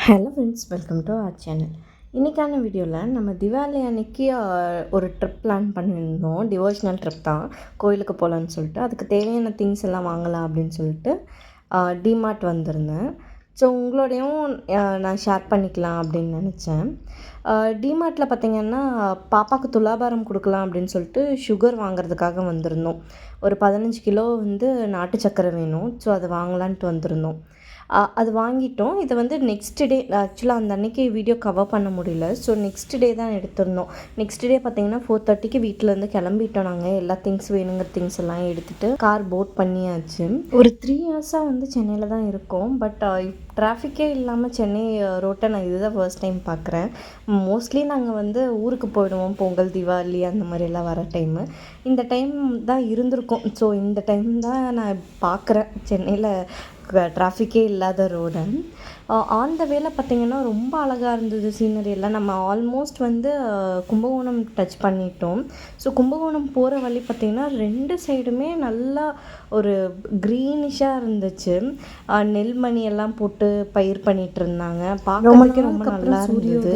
Hello friends, welcome to our channel. இன்றைக்கான வீடியோவில் நம்ம தீபாவளி அன்னைக்கு ஒரு ட்ரிப் பிளான் பண்ணியிருந்தோம். டிவோஷனல் ட்ரிப் தான், கோயிலுக்கு போகலான்னு சொல்லிட்டு. அதுக்கு தேவையான திங்ஸ் எல்லாம் வாங்கலாம் அப்படின்னு சொல்லிட்டு டிமார்ட் வந்திருந்தேன். ஸோ உங்களோடையும் நான் ஷேர் பண்ணிக்கலாம் அப்படின்னு நினச்சேன். டிமார்ட்டில் பார்த்திங்கன்னா பாப்பாவுக்கு துலாபாரம் கொடுக்கலாம் அப்படின்னு சொல்லிட்டு சுகர் வாங்குறதுக்காக வந்திருந்தோம். ஒரு 15 கிலோ வந்து நாட்டு சர்க்கரை வேணும். ஸோ அதை வாங்கலான்ட்டு வந்திருந்தோம். அது வாங்கிட்டோம். இது வந்து நெக்ஸ்ட் டே, ஆக்சுவலாக அந்த அன்றைக்கி வீடியோ கவர் பண்ண முடியல. ஸோ நெக்ஸ்ட் டே தான் எடுத்திருந்தோம். நெக்ஸ்ட் டே பார்த்திங்கன்னா 4:30க்கு வீட்டிலேருந்து கிளம்பிட்டோம். நாங்கள் எல்லா திங்ஸ் வேணுங்கிற திங்ஸ் எல்லாம் எடுத்துகிட்டு கார் போட் பண்ணியாச்சு. ஒரு 3 இயர்ஸாக வந்து சென்னையில் தான் இருக்கோம். பட் டிராஃபிக்கே இல்லாமல் சென்னை ரோட்டை நான் இதுதான் ஃபர்ஸ்ட் டைம் பார்க்குறேன். மோஸ்ட்லி நாங்கள் வந்து ஊருக்கு போயிடுவோம், பொங்கல், தீபாவளி அந்த மாதிரியெல்லாம் வர டைமு. இந்த டைம் தான் இருந்திருக்கும். ஸோ இந்த டைம் தான் நான் பார்க்குறேன் சென்னையில் டிராஃபிக்கே இல்லாத ரோடு. ஆன் த வேல பார்த்திங்கன்னா ரொம்ப அழகாக இருந்தது சீனரி எல்லாம். நம்ம ஆல்மோஸ்ட் வந்து கும்பகோணம் டச் பண்ணிட்டோம். ஸோ கும்பகோணம் போகிற வழி பார்த்திங்கன்னா 2 சைடுமே நல்லா ஒரு க்ரீனிஷாக இருந்துச்சு. நெல்மணி எல்லாம் போட்டு பயிர் பண்ணிகிட்டு இருந்தாங்க. பார்க்கறதுக்கே ரொம்ப நல்லா இருந்தது.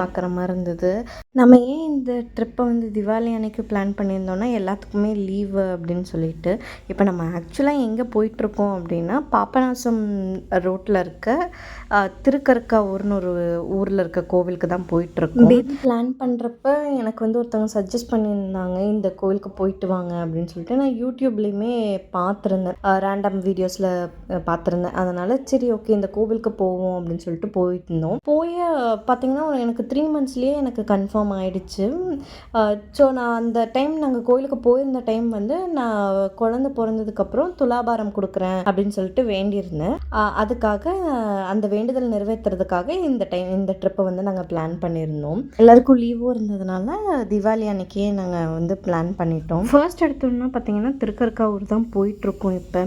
பார்க்குற மாதிரி இருந்தது. நம்ம ஏன் இந்த ட்ரிப்பை வந்து தீபாவளி அன்னைக்கு பிளான் பண்ணியிருந்தோன்னா, எல்லாத்துக்குமே லீவு அப்படின்னு சொல்லிட்டு. இப்போ நம்ம ஆக்சுவலாக எங்கே போயிட்டுருக்கோம் அப்படின்னா, பாபநாசம் ரோட்டில் இருக்க திருக்கற்காவூர்னு ஒரு ஊரில் இருக்க கோவிலுக்கு தான் போயிட்டுருக்கோம். பேபி பிளான் பண்ணுறப்ப எனக்கு வந்து ஒருத்தவங்க சஜஸ்ட் பண்ணியிருந்தாங்க, இந்த கோவிலுக்கு போயிட்டு வாங்க அப்படின்னு சொல்லிட்டு. நான் யூடியூப்லேயுமே பார்த்துருந்தேன், ரேண்டம் வீடியோஸில் பார்த்துருந்தேன். அதனால் சரி ஓகே இந்த கோவிலுக்கு போவோம் அப்படின்னு சொல்லிட்டு போயிருந்தோம். பார்த்திங்கன்னா எனக்கு 3 மந்த்ஸ்லேயே எனக்கு கன்ஃபார்ம் ஆகிடுச்சு. ஸோ நான் அந்த டைம் நாங்கள் கோவிலுக்கு போயிருந்த டைம் வந்து நான் குழந்தை பிறந்ததுக்கப்புறம் துலாபாரம் கொடுக்குறேன் அப்படின்னு சொல்லிட்டு வேண்டியிருந்தேன். அதுக்காக அந்த வேண்டுதல் நிறைவேற்றுறதுக்காக இந்த ட்ரிப்பை வந்து நாங்கள் பிளான் பண்ணியிருந்தோம். எல்லாருக்கும் லீவும் இருந்ததுனால தீபாவளி அன்னைக்கே நாங்கள் வந்து பிளான் பண்ணிட்டோம். ஃபர்ஸ்ட் எடுத்தோம்னா பார்த்திங்கன்னா திருக்கற்காவூர் தான் போயிட்டுருக்கோம். இப்போ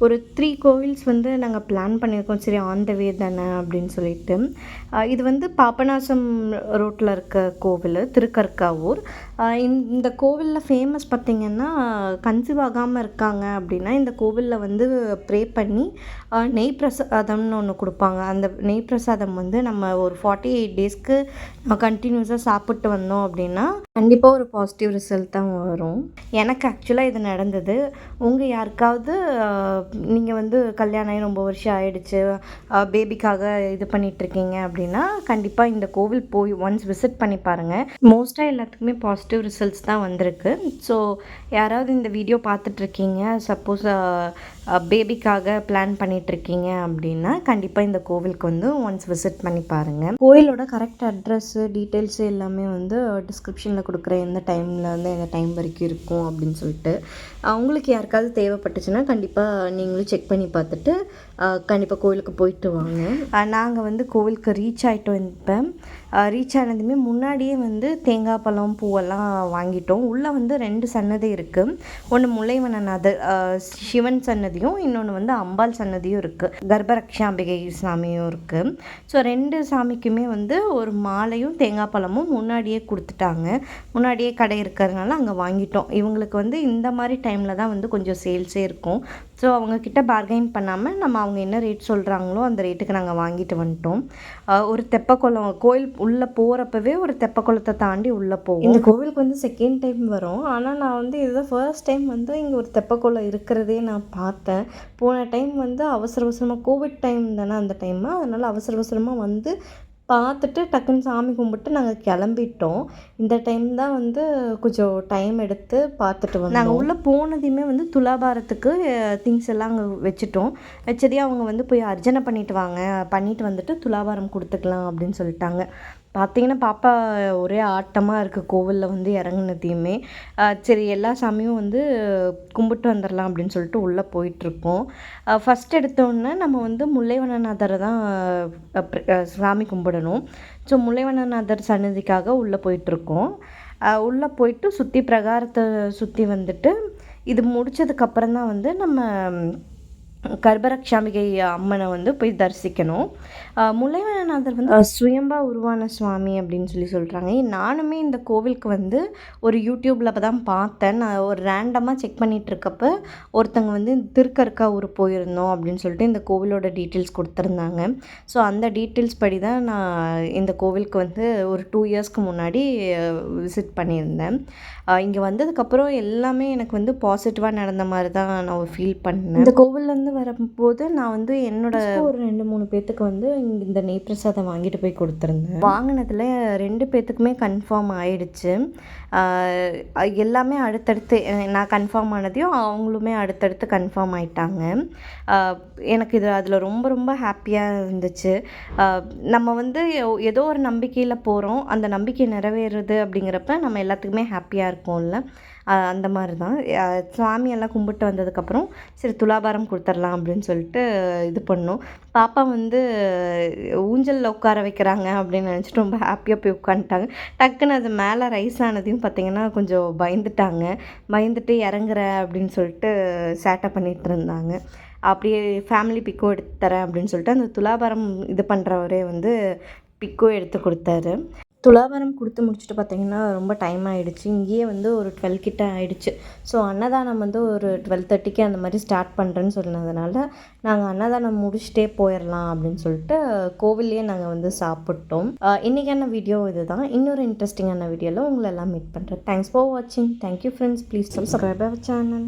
ஒரு 3 கோவில்ஸ் வந்து நாங்கள் பிளான் பண்ணியிருக்கோம். சரி ஆன் த வே தானே அப்படின்னு சொல்லிட்டு. இது வந்து பாபநாசம் ரோட்டில் இருக்க கோவில் திருக்கற்காவூர். இந்த கோவிலில் ஃபேமஸ் பார்த்திங்கன்னா, கன்சீவ் ஆகாமல் இருக்காங்க அப்படின்னா இந்த கோவிலில் வந்து ப்ரே பண்ணி நெய் பிரசாதம்னு ஒன்று கொடுப்பாங்க. அந்த நெய் பிரசாதம் வந்து நம்ம ஒரு 48 டேஸ்க்கு கண்டினியூஸாக சாப்பிட்டு வந்தோம் அப்படின்னா கண்டிப்பாக ஒரு பாசிட்டிவ் ரிசல்ட் தான் வரும். எனக்கு ஆக்சுவலாக இது நடந்தது. உங்கள் யாருக்காவது நீங்கள் வந்து கல்யாணம் ஆகி ரொம்ப வருஷம் ஆகிடுச்சு, பேபிக்காக இது பண்ணிகிட்ருக்கீங்க அப்படின்னா கண்டிப்பாக இந்த கோவில் போய் ஒன்ஸ் விசிட் பண்ணி பாருங்கள். மோஸ்ட்டாக எல்லாத்துக்குமே பாசிட்டிவ் ரிசல்ட்ஸ் தான் வந்திருக்கு. ஸோ யாராவது இந்த வீடியோ பார்த்துட்ருக்கீங்க, சப்போஸ் பேபிக்காக பிளான் பண்ணிகிட்ருக்கீங்க அப்படின்னா கண்டிப்பாக இந்த கோவிலுக்கு வந்து ஒன்ஸ் விசிட் பண்ணி பாருங்கள். கோயிலோட கரெக்ட் அட்ரஸ்ஸு டீட்டெயில்ஸு எல்லாமே வந்து டிஸ்கிரிப்ஷனில் கொடுக்குறேன், எந்த டைமில் வந்து எந்த டைம் வரைக்கும் இருக்கும் அப்படின்னு சொல்லிட்டு. உங்களுக்கு யாருக்காவது தேவைப்பட்டுச்சுன்னா கண்டிப்பாக நீங்களும் செக் பண்ணி பார்த்துட்டு கண்டிப்பாக கோவிலுக்கு போயிட்டு வாங்க. நாங்கள் வந்து கோவிலுக்கு ரீச் ஆகிட்டோம். இப்போ ரீச் ஆனதுமே முன்னாடியே வந்து தேங்காய் பழம் பூவெல்லாம் வாங்கிட்டோம். உள்ளே வந்து 2 சன்னதி இருக்குது. ஒன்று முல்லைவனநாதர் சிவன் சன்னதியும், இன்னொன்று வந்து அம்பாள் சன்னதியும் இருக்குது. கர்ப்பரக்ஷாம்பிகை சாமியும் இருக்குது. ஸோ 2 சாமிக்குமே வந்து ஒரு மாலையும் தேங்காய் பழமும் முன்னாடியே கொடுத்துட்டாங்க. முன்னாடியே கடை இருக்கிறதுனால அங்கே வாங்கிட்டோம். இவங்களுக்கு வந்து இந்த மாதிரி டைமில் தான் வந்து கொஞ்சம் சேல்ஸே இருக்கும். ஸோ அவங்கக்கிட்ட பார்கெயின் பண்ணாமல் நம்ம அவங்க என்ன ரேட் சொல்கிறாங்களோ அந்த ரேட்டுக்கு நாங்கள் வாங்கிட்டு வந்துட்டோம். ஒரு தெப்பக்குளம் கோயில் உள்ளே போகிறப்பவே ஒரு தெப்பக்குளத்தை தாண்டி உள்ளே போவோம். இந்த கோவிலுக்கு வந்து செகண்ட் டைம் வரும். ஆனால் நான் வந்து இதுதான் ஃபர்ஸ்ட் டைம் வந்து இங்கே ஒரு தெப்பக்குளம் இருக்கிறதே நான் பார்த்தேன். போன டைம் வந்து அவசர அவசரமாக கோவிட் டைம் தானே அந்த டைமு, அதனால் அவசர அவசரமாக வந்து பார்த்துட்டு டக்குன்னு சாமி கும்பிட்டு நாங்கள் கிளம்பிட்டோம். இந்த டைம் தான் வந்து கொஞ்சம் டைம் எடுத்து பார்த்துட்டு வந்தோம். நாங்கள் உள்ளே போனதையுமே வந்து துலாபாரத்துக்கு திங்ஸ் எல்லாம் அங்கே வச்சதே அவங்க வந்து போய் அர்ச்சனை பண்ணிட்டு வந்துட்டு துலாபாரம் கொடுத்துக்கலாம் அப்படின்னு சொல்லிட்டாங்க. பார்த்திங்கன்னா பாப்பா ஒரே ஆட்டமாக இருக்குது கோவிலில் வந்து இறங்குனதையுமே. சரி எல்லா சாமியும் வந்து கும்பிட்டு வந்துடலாம் அப்படின்னு சொல்லிட்டு உள்ளே போயிட்டுருக்கோம். ஃபஸ்ட் எடுத்தோடனே நம்ம வந்து முல்லைவனநாதரை தான் சாமி கும்பிடணும். ஸோ முல்லைவனநாதர் சன்னதிக்காக உள்ளே போயிட்டுருக்கோம். உள்ளே போயிட்டு சுற்றி பிரகாரத்தை சுற்றி வந்துட்டு இது முடித்ததுக்கப்புறம் தான் வந்து நம்ம கர்ப்பரக்ஷாம்பிகை அம்மனை வந்து போய் தரிசிக்கணும். முல்லைவனநாதர் வந்து சுயம்பா உருவான சுவாமி அப்படின்னு சொல்கிறாங்க. நானுமே இந்த கோவிலுக்கு வந்து ஒரு யூடியூப்பில் அப்போ தான் பார்த்தேன். நான் ஒரு ரேண்டமாக செக் பண்ணிகிட்ருக்கப்ப ஒருத்தங்க வந்து திருக்கற்காவூர் போயிருந்தோம் அப்படின்னு சொல்லிட்டு இந்த கோவிலோட டீட்டெயில்ஸ் கொடுத்துருந்தாங்க. ஸோ அந்த டீட்டெயில்ஸ் படி தான் நான் இந்த கோவிலுக்கு வந்து ஒரு 2 இயர்ஸ்க்கு முன்னாடி விசிட் பண்ணியிருந்தேன். இங்கே வந்ததுக்கப்புறம் எல்லாமே எனக்கு வந்து பாசிட்டிவாக நடந்த மாதிரி தான் நான் ஃபீல் பண்ணேன். இந்த கோவில்லேருந்து வரும்போது நான் வந்து என்னோட ஒரு 2-3 பேத்துக்கு வந்து இந்த நெய் பிரசாதம் வாங்கிட்டு போய் கொடுத்துருந்தேன். வாங்கினதில் 2 பேத்துக்குமே கன்ஃபார்ம் ஆயிடுச்சு. எல்லாமே அடுத்தடுத்து நான் கன்ஃபார்ம் ஆனதையும் அவங்களுமே அடுத்தடுத்து கன்ஃபார்ம் ஆயிட்டாங்க. எனக்கு இது அதில் ரொம்ப ரொம்ப ஹாப்பியாக இருந்துச்சு. நம்ம வந்து ஏதோ ஒரு நம்பிக்கையில் போகிறோம், அந்த நம்பிக்கை நிறைவேறுது அப்படிங்கிறப்ப நம்ம எல்லாத்துக்குமே ஹாப்பியாக இருக்கும்ல. அந்த மாதிரி தான் சாமியெல்லாம் கும்பிட்டு வந்ததுக்கப்புறம் சரி துலாபாரம் கொடுத்துர்லாம் அப்படின்னு சொல்லிட்டு இது பண்ணோம். பாப்பா வந்து ஊஞ்சலில் உட்கார வைக்கிறாங்க அப்படின்னு நினச்சிட்டு ரொம்ப ஹாப்பியாக போய் உட்காந்துட்டாங்க. டக்குன்னு அது மேலே ரைஸ் ஆனதையும் பார்த்திங்கன்னா கொஞ்சம் பயந்துட்டு இறங்குறேன் அப்படின்னு சொல்லிட்டு சேட்டை பண்ணிகிட்டு இருந்தாங்க. அப்படியே ஃபேமிலி பிக்கோ எடுத்து தரேன் அப்படின்னு சொல்லிட்டு அந்த துலாபாரம் இது பண்ணுறவரே வந்து பிக்கோ எடுத்து கொடுத்தாரு. துலாபாரம் கொடுத்து முடிச்சுட்டு பார்த்திங்கன்னா ரொம்ப டைம் ஆகிடுச்சு. இங்கேயே வந்து ஒரு 12 கிட்ட ஆகிடுச்சு. ஸோ அன்னதானம் வந்து ஒரு 12:30க்கு அந்த மாதிரி ஸ்டார்ட் பண்ணுறேன்னு சொன்னதுனால நாங்கள் அன்னதானம் முடிச்சுட்டே போயிடலாம் அப்படின்னு சொல்லிட்டு கோவில்லையே நாங்கள் வந்து சாப்பிட்டோம். இன்றைக்கான வீடியோ இது தான். இன்னொரு இன்ட்ரெஸ்டிங்கான வீடியோவில் உங்களை எல்லாம் மீட் பண்ணுறேன். தேங்க்ஸ் ஃபார் வாட்சிங். Thank you friends. Please subscribe our channel.